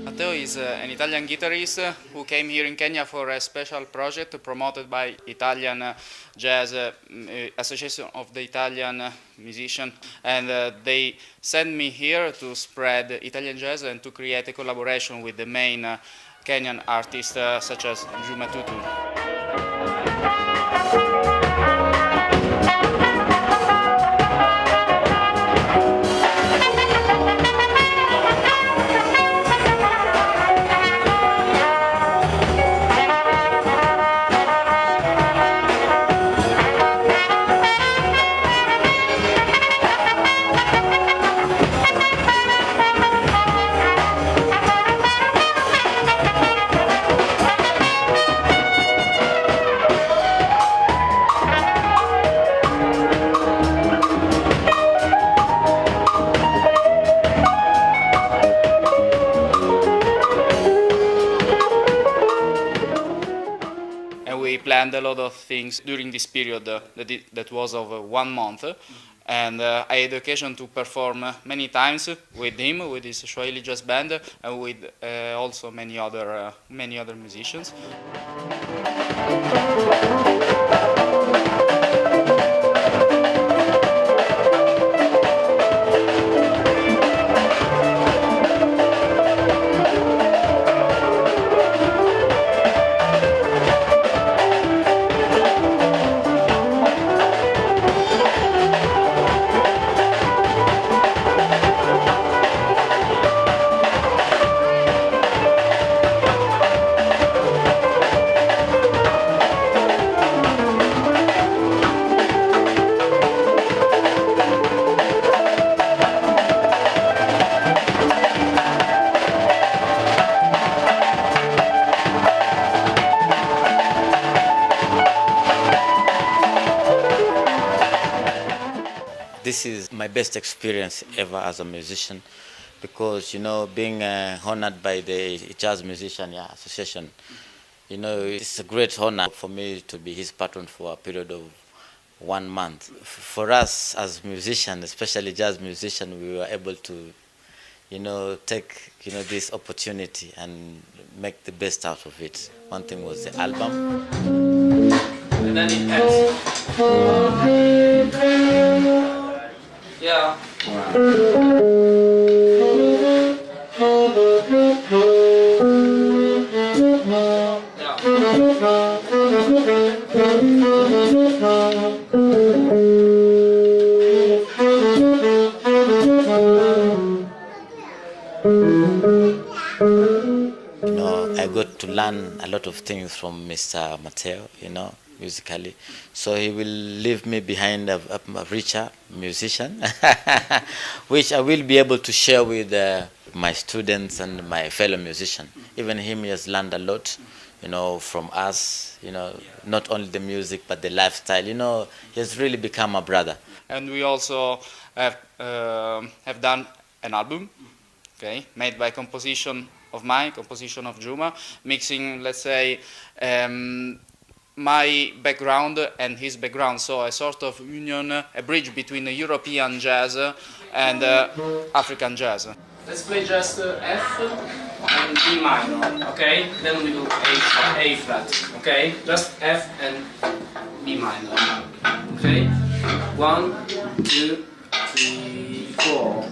Matteo is an Italian guitarist who came here in Kenya for a special project promoted by Italian Jazz Association of the Italian musicians, and they sent me here to spread Italian jazz and to create a collaboration with the main Kenyan artists such as Juma Tutu. We planned a lot of things during this period that was of 1 month, and I had the occasion to perform many times with him, with his Swahili Jazz Band, and with also many other musicians. This is my best experience ever as a musician, because, you know, being honored by the Jazz Musician Association, you know, it's a great honor for me to be his patron for a period of 1 month. For us as musicians, especially jazz musicians, we were able to, you know, take, you know, this opportunity and make the best out of it. One thing was the album. And then it ends. Yeah. You know, I got to learn a lot of things from Mr. Matteo, you know, musically. So he will leave me behind a richer musician, which I will be able to share with my students and my fellow musicians. Even him, he has learned a lot, you know, from us, you know, not only the music, but the lifestyle. You know, he has really become a brother. And we also have done an album, okay, made by composition of mine, composition of Juma, mixing, let's say, my background and his background, so a sort of union, a bridge between European jazz and African jazz. Let's play just F and B minor, okay? Then we do A flat, okay? Just F and B minor, okay? 1, 2, 3, 4.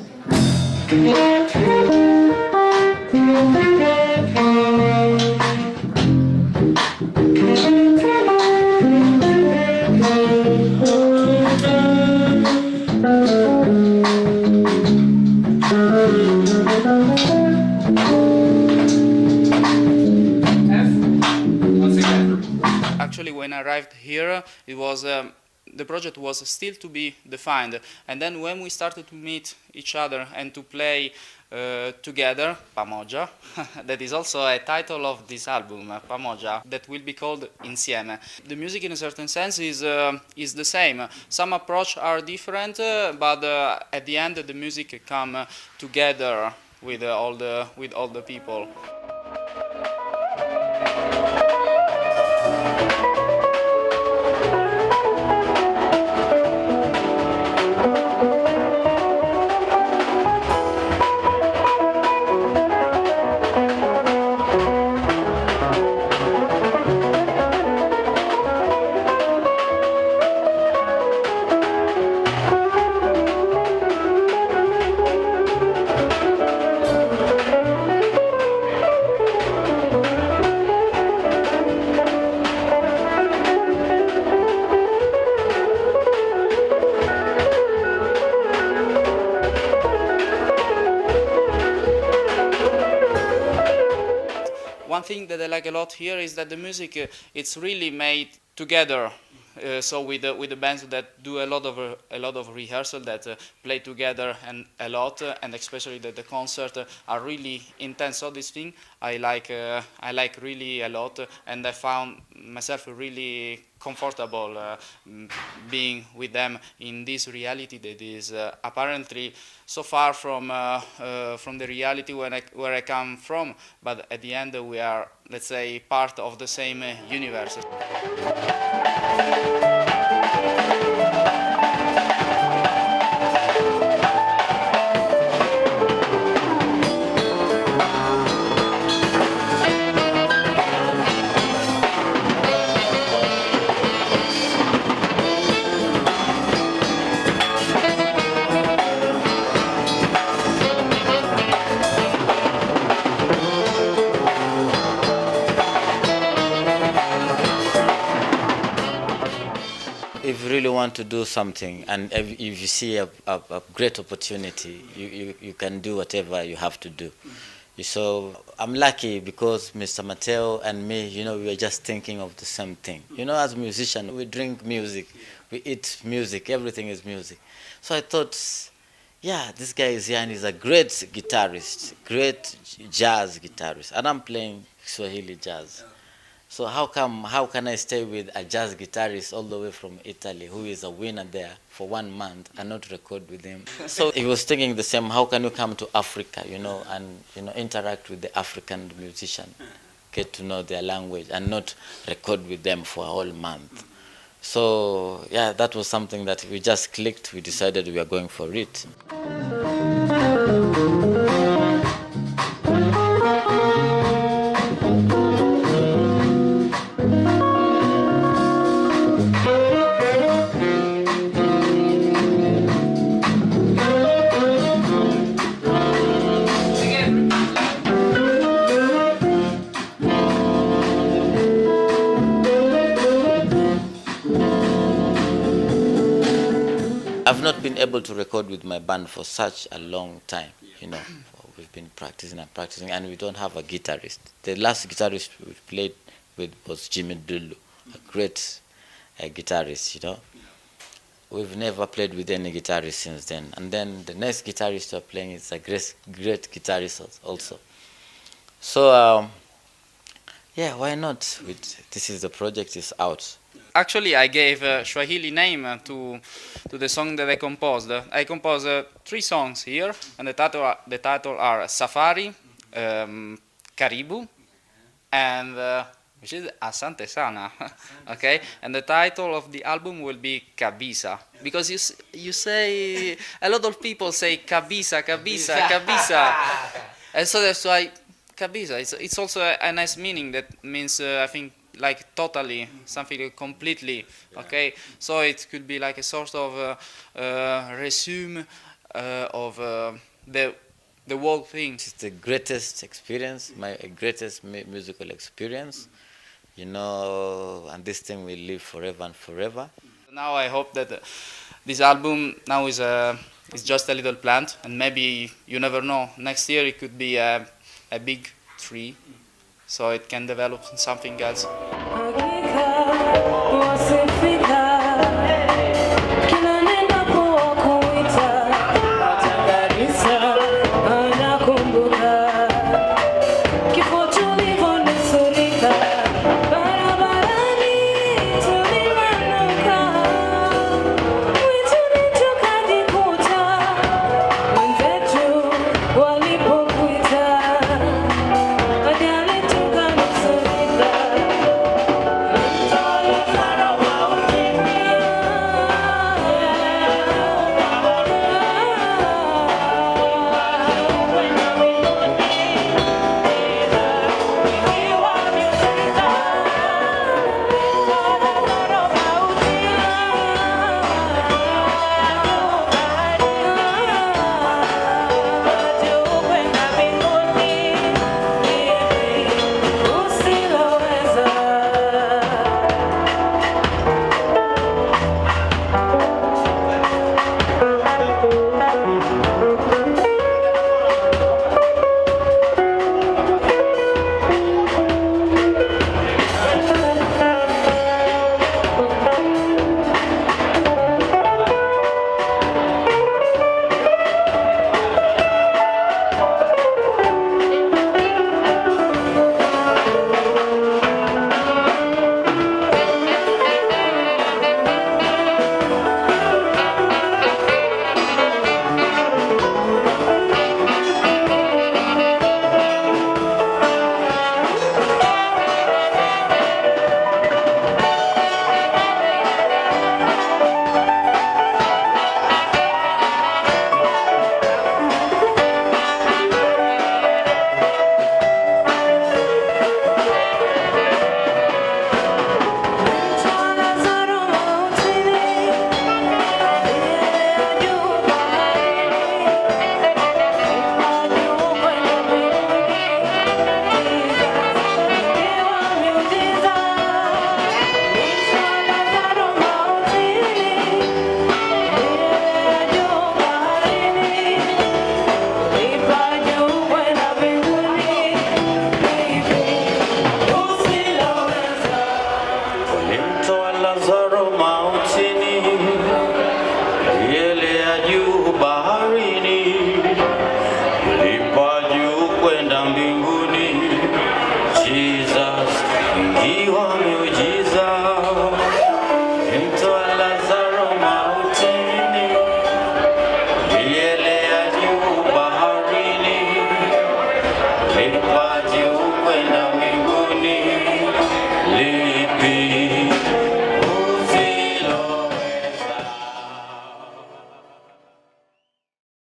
Actually, when I arrived here, it was the project was still to be defined, and then when we started to meet each other and to play together, Pamoja. That is also a title of this album, Pamoja, that will be called Insieme. The music in a certain sense is the same. Some approach are different, but at the end the music come together with all the people. One thing that I like a lot here is that the music it's really made together. So with the bands that do a lot of rehearsal, that play together and a lot, and especially that the concert are really intense. So this thing I like really a lot, and I found myself really comfortable being with them in this reality that is apparently so far from the reality where I come from, but at the end we are, let's say, part of the same universe. If you really want to do something, and if you see a great opportunity, you can do whatever you have to do. So I'm lucky because Mr. Matteo and me, we are just thinking of the same thing. As a musician, we drink music, we eat music, everything is music. So I thought, yeah, this guy is here and he's a great guitarist, great jazz guitarist, and I'm playing Swahili jazz. So how can I stay with a jazz guitarist all the way from Italy who is a winner there for 1 month and not record with him? So he was thinking the same, how can you come to Africa, and interact with the African musician, get to know their language and not record with them for a whole month. So yeah, that was something that we just clicked, we decided we are going for it. I've not been able to record with my band for such a long time, We've been practicing and practicing, and we don't have a guitarist. The last guitarist we played with was Juma Tutu, a great guitarist, We've never played with any guitarist since then. And then the next guitarist we're playing is a great guitarist also. So, yeah, why not? The project is out. Actually, I gave a Swahili name to the song that I composed. I composed 3 songs here, and the title are Safari, Karibu, and which is Asante Sana. Okay, and the title of the album will be Kabisa, because you say, a lot of people say Kabisa, and so that's why Kabisa. It's also a nice meaning that means I think, like totally, something completely, okay? So it could be like a sort of resume of the whole thing. It's the greatest experience, my greatest musical experience, and this thing will live forever and forever. Now I hope that this album now is just a little plant, and maybe, you never know, next year it could be a big tree. So it can develop something else.